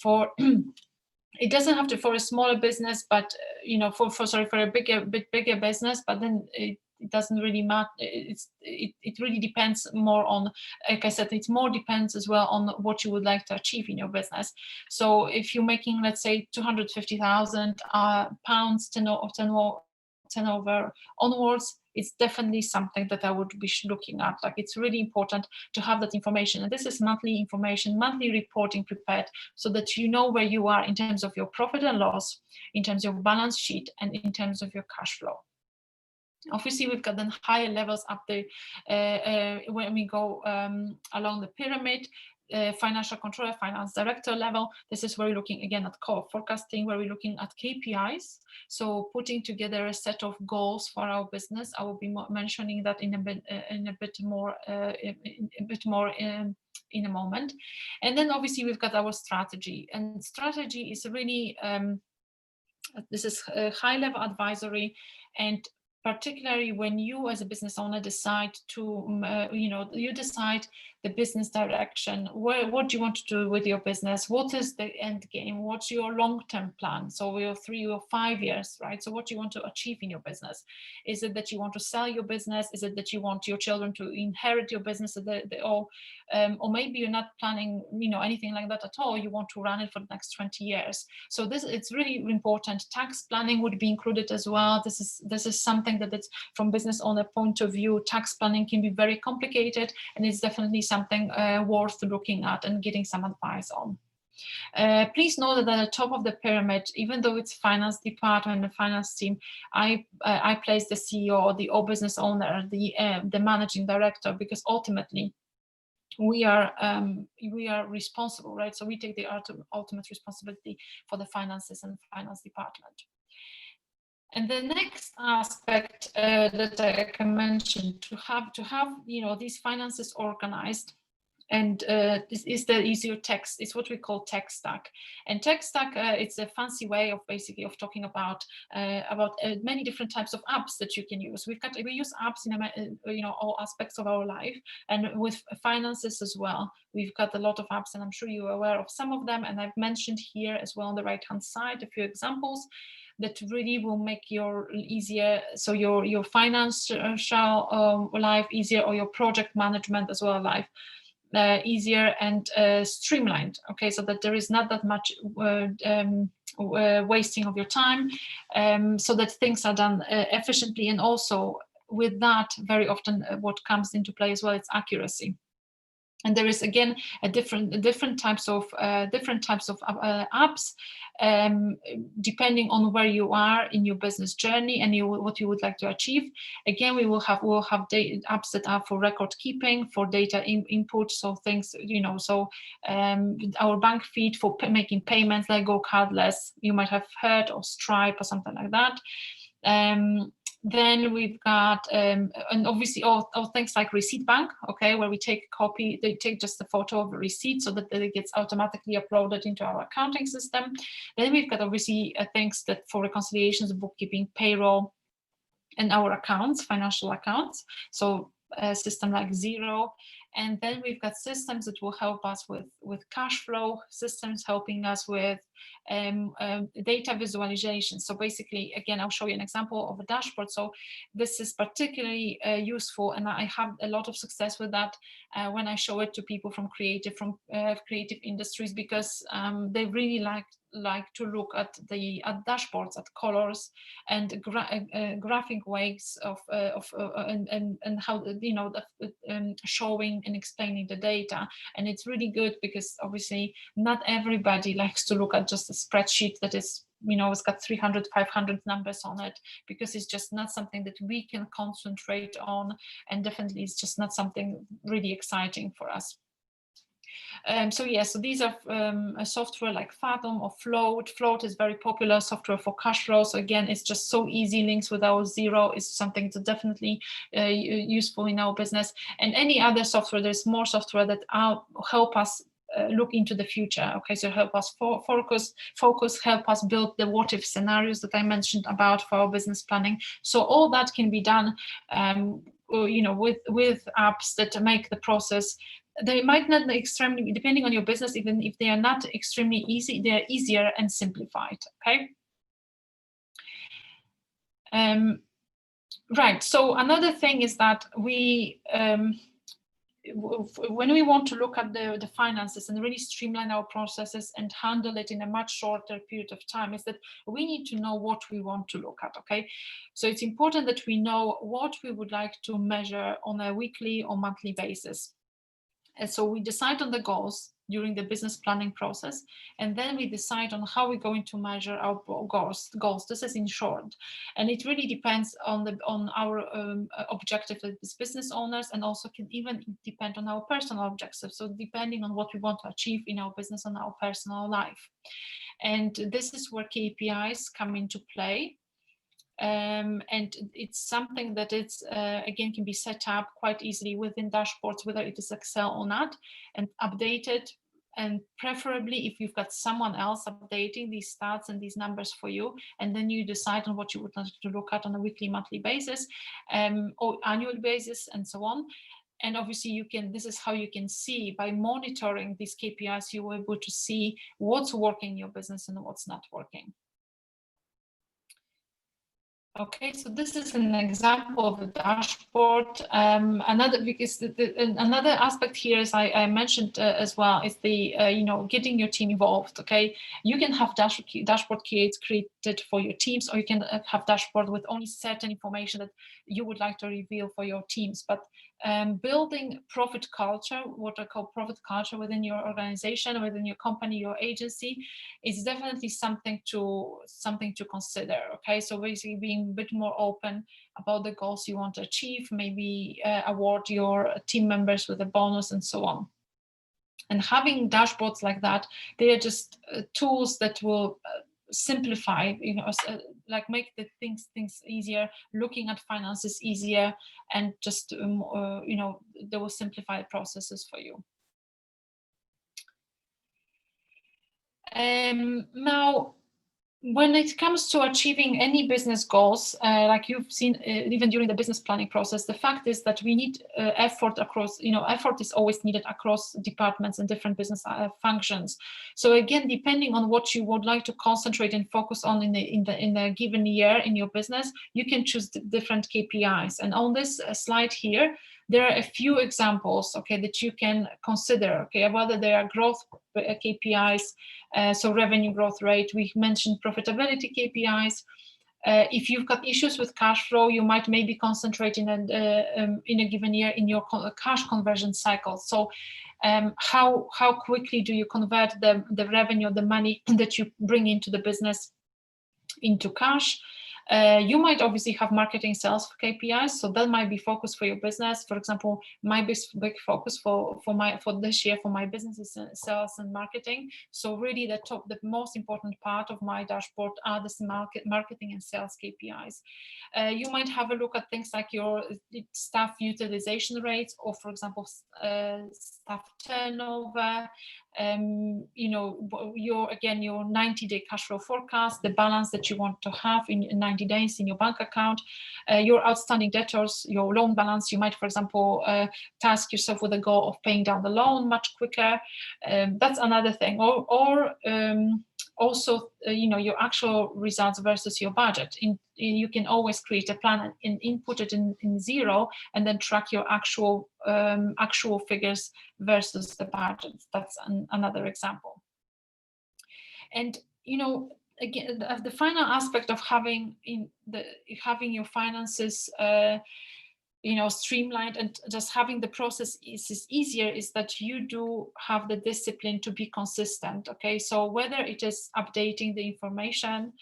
for it doesn't have to for a smaller business, but for a bigger business, but then it doesn't really matter. It really depends more on, like I said, it more depends as well on what you would like to achieve in your business. So if you're making, let's say, 250,000 pounds turnover onwards, it's definitely something that I would be looking at. Like, it's really important to have that information, and this is monthly information, monthly reporting prepared, so that you know where you are in terms of your profit and loss, in terms of your balance sheet, and in terms of your cash flow. Obviously, we've got then higher levels up there when we go along the pyramid. financial controller, finance director level. This is where we're looking again at core forecasting, where we're looking at KPIs. So putting together a set of goals for our business. I will be mentioning that in a bit more in a moment. And then obviously we've got our strategy, and strategy is really this is a high-level advisory, and particularly when you as a business owner decide to, you decide the business direction, what do you want to do with your business, what is the end game, what's your long-term plan, so your 3 or 5 years, right? So what do you want to achieve in your business? Is it that you want to sell your business? Is it that you want your children to inherit your business, or maybe you're not planning, anything like that at all, you want to run it for the next 20 years. So it's really important. Tax planning would be included as well. This is something that it's from business owner point of view. Tax planning can be very complicated, and it's definitely something worth looking at and getting some advice on. Please know that at the top of the pyramid, even though it's finance department and finance team, I place the CEO, the business owner, the managing director, because ultimately we are responsible, right? So we take the ultimate responsibility for the finances and finance department. And the next aspect that I can mention, to have these finances organized, and this is your text. It's what we call tech stack. And tech stack, it's a fancy way of talking about many different types of apps that you can use. We use apps in all aspects of our life, and with finances as well. We've got a lot of apps, and I'm sure you're aware of some of them. And I've mentioned here as well on the right-hand side a few examples that really will make your financial life easier, or your project management as well life easier and streamlined. Okay, so that there is not that much wasting of your time, so that things are done efficiently. And also with that, very often what comes into play as well is accuracy. And there is again different types of apps, depending on where you are in your business journey and what you would like to achieve. Again, we'll have apps that are for record keeping, for data input, so things, our bank feed for making payments, like Go Cardless, you might have heard, or Stripe or something like that. Then we've got, and obviously all things like Receipt Bank, okay, where we take a copy, they take just a photo of the receipt so that it gets automatically uploaded into our accounting system. Then we've got obviously things that for reconciliations, bookkeeping, payroll, and our accounts, financial accounts. So a system like Xero. And then we've got systems that will help us with cash flow, systems helping us with data visualization. So basically, again, I'll show you an example of a dashboard. So this is particularly useful, and I have a lot of success with that when I show it to people from creative industries, because they really like to look at dashboards, at colors and graphic ways of and how showing and explaining the data. And it's really good because obviously not everybody likes to look at just a spreadsheet that is, it's got 300, 500 numbers on it, because it's just not something that we can concentrate on, and definitely it's just not something really exciting for us. So these are a software like Fathom or Float. Float is very popular software for cash flow. So again, it's just so easy. Links with our Xero is something that's definitely useful in our business. And any other software, there's more software that help us look into the future. Okay, so help us focus, help us build the what if scenarios that I mentioned about for our business planning. So all that can be done, with apps that make the process. They might not be extremely, depending on your business, even if they are not extremely easy, they're easier and simplified. Okay. Right. So another thing is that we, when we want to look at the finances and really streamline our processes and handle it in a much shorter period of time, is that we need to know what we want to look at. Okay, so it's important that we know what we would like to measure on a weekly or monthly basis. And so we decide on the goals, during the business planning process, and then we decide on how we're going to measure our goals. This is in short, and it really depends on our objective as business owners, and also can even depend on our personal objectives. So depending on what we want to achieve in our business and our personal life, and this is where KPIs come into play. And it's something that it's again can be set up quite easily within dashboards, whether it is Excel or not, and updated, and preferably if you've got someone else updating these stats and these numbers for you, and then you decide on what you would like to look at on a weekly, monthly basis, or annual basis, and so on. And obviously this is how you can see, by monitoring these KPIs, you will be able to see what's working in your business and what's not working. Okay, so this is an example of a dashboard. Another aspect here, as I mentioned as well, is the getting your team involved. Okay, you can have dashboard created for your teams, or you can have dashboard with only certain information that you would like to reveal for your teams. But building profit culture, what I call profit culture within your organization, within your company, your agency, is definitely something to consider. Okay, so basically being a bit more open about the goals you want to achieve, maybe award your team members with a bonus, and so on. And having dashboards like that, they are just tools that will simplify, like make the things easier, looking at finances easier, and just they will simplify processes for you. Now, when it comes to achieving any business goals, like you've seen even during the business planning process, the fact is that we need effort across, effort is always needed across departments and different business functions. So again, depending on what you would like to concentrate and focus on in a given year in your business, you can choose different KPIs. And on this slide here, there are a few examples, okay, that you can consider, okay, whether they are growth KPIs, so revenue growth rate. We mentioned profitability KPIs. If you've got issues with cash flow, you might maybe concentrate in a given year in your cash conversion cycle. So how quickly do you convert the revenue, the money that you bring into the business into cash? You might obviously have marketing sales KPIs, so that might be focus for your business. For example, my big focus for this year for my business is sales and marketing. So really the most important part of my dashboard are the marketing and sales KPIs. You might have a look at things like your staff utilization rates, or for example, staff turnover. Your 90-day cash flow forecast, the balance that you want to have in 90 days in your bank account, your outstanding debtors, your loan balance. You might, for example, task yourself with a goal of paying down the loan much quicker. That's another thing. Or also, your actual results versus your budget. You can always create a plan and input it in Xero, and then track your actual figures versus the budget. That's another example. And again, the final aspect of having your finances streamlined and just having the process is easier, is that you do have the discipline to be consistent. Okay, so whether it is updating the information,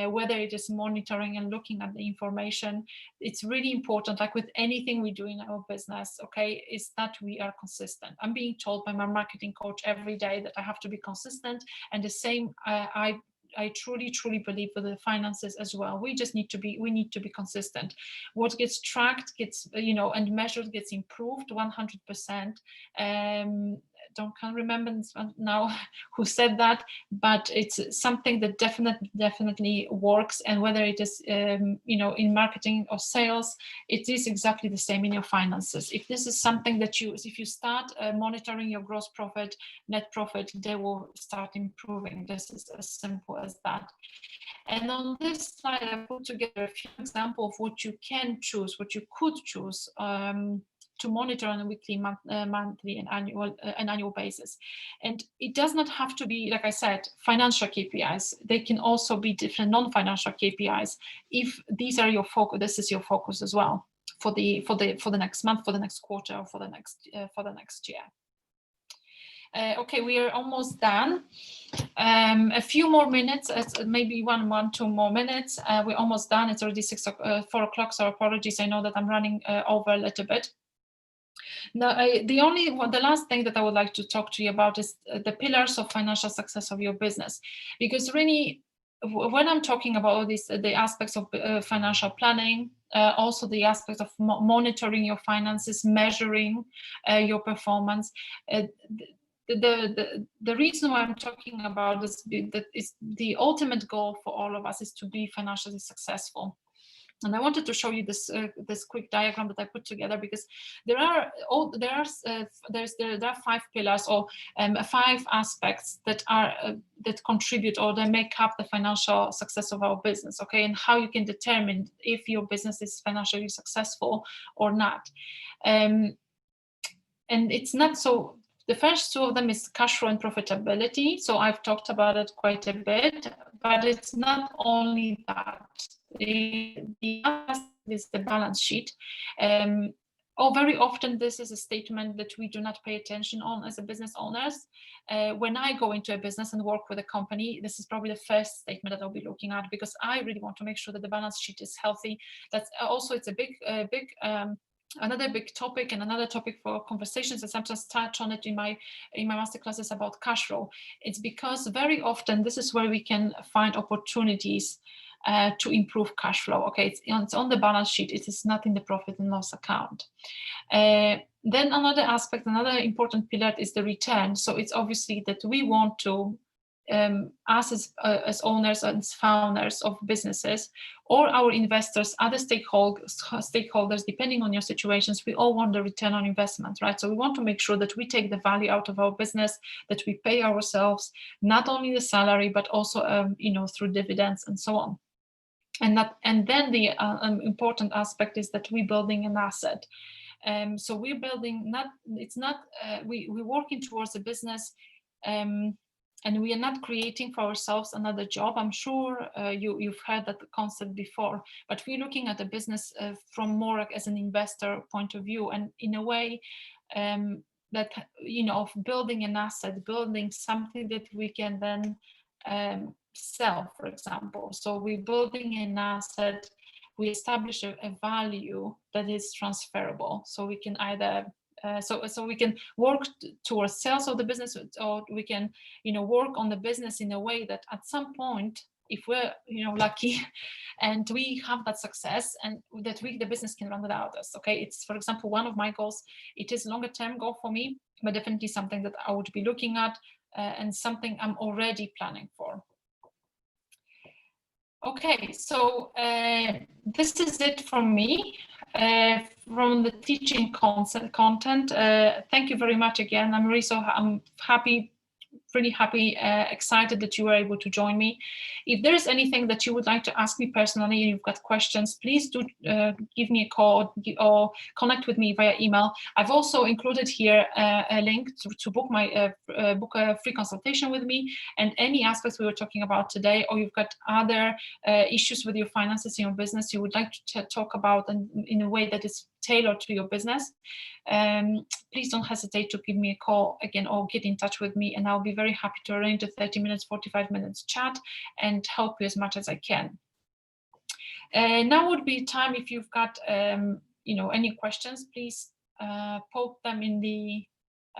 whether it is monitoring and looking at the information, it's really important, like with anything we do in our business, okay, is that we are consistent. I'm being told by my marketing coach every day that I have to be consistent, and the same I truly believe with the finances as well. We need to be consistent. What gets tracked gets, and measured gets improved 100%. Can't remember now who said that, but it's something that definitely works. And whether it is in marketing or sales, it is exactly the same in your finances. If this is something that if you start monitoring your gross profit, net profit, they will start improving. This is as simple as that. And on this slide, I put together a few examples of what you can choose, what you could choose to monitor on a weekly, monthly, and annual basis. And it does not have to be, like I said, financial KPIs. They can also be different non-financial KPIs. If these are your focus, this is your focus as well for the next month, for the next quarter, or for the next year. Okay, we are almost done. A few more minutes, maybe two more minutes. We're almost done. It's already 4 o'clock, so apologies. I know that I'm running over a little bit. Now, the last thing that I would like to talk to you about is the pillars of financial success of your business, because really, when I'm talking about all these, the aspects of financial planning, also the aspects of monitoring your finances, measuring your performance, the reason why I'm talking about this, that is the ultimate goal for all of us, is to be financially successful. And I wanted to show you this this quick diagram that I put together, because there are 5 pillars, or 5 aspects that contribute, or they make up the financial success of our business. Okay, and how you can determine if your business is financially successful or not. And it's not so. The first 2 of them is cash flow and profitability. So I've talked about it quite a bit, but it's not only that. The other is the balance sheet. Very often this is a statement that we do not pay attention on as a business owners. When I go into a business and work with a company, this is probably the first statement that I'll be looking at, because I really want to make sure that the balance sheet is healthy. That's also, it's a big another big topic, and another topic for conversations, and sometimes touch on it in my masterclasses about cash flow. It's because very often this is where we can find opportunities to improve cash flow. Okay, it's on the balance sheet. It is not in the profit and loss account. Then another aspect, another important pillar is the return. So it's obviously that we want to, us as owners and founders of businesses, or our investors, other stakeholders, depending on your situations, we all want the return on investment, right? So we want to make sure that we take the value out of our business, that we pay ourselves not only the salary, but also through dividends and so on. And then the important aspect is that we're building an asset. So we're building, we're working towards a business, and we are not creating for ourselves another job. I'm sure you've heard that concept before, but we're looking at the business from more like as an investor point of view, and in a way that, of building an asset, building something that we can then sell, for example. So we're building an asset, we establish a value that is transferable. So we can either so we can work towards sales of the business, or we can work on the business in a way that at some point, if we're lucky and we have that success, and that the business can run without us. Okay, it's, for example, one of my goals. It is longer term goal for me, but definitely something that I would be looking at, and something I'm already planning for. Okay, so this is it from me, from the teaching content. Thank you very much again. I'm happy, really happy, excited that you were able to join me. If there is anything that you would like to ask me personally, and you've got questions, please do give me a call or connect with me via email. I've also included here a link to book book a free consultation with me, and any aspects we were talking about today, or you've got other issues with your finances in your business you would like to talk about, and in a way that is tailored to your business, please don't hesitate to give me a call again, or get in touch with me, and I'll be very happy to arrange a 30 minutes, 45 minutes chat and help you as much as I can. Now would be time, if you've got any questions, please post them in the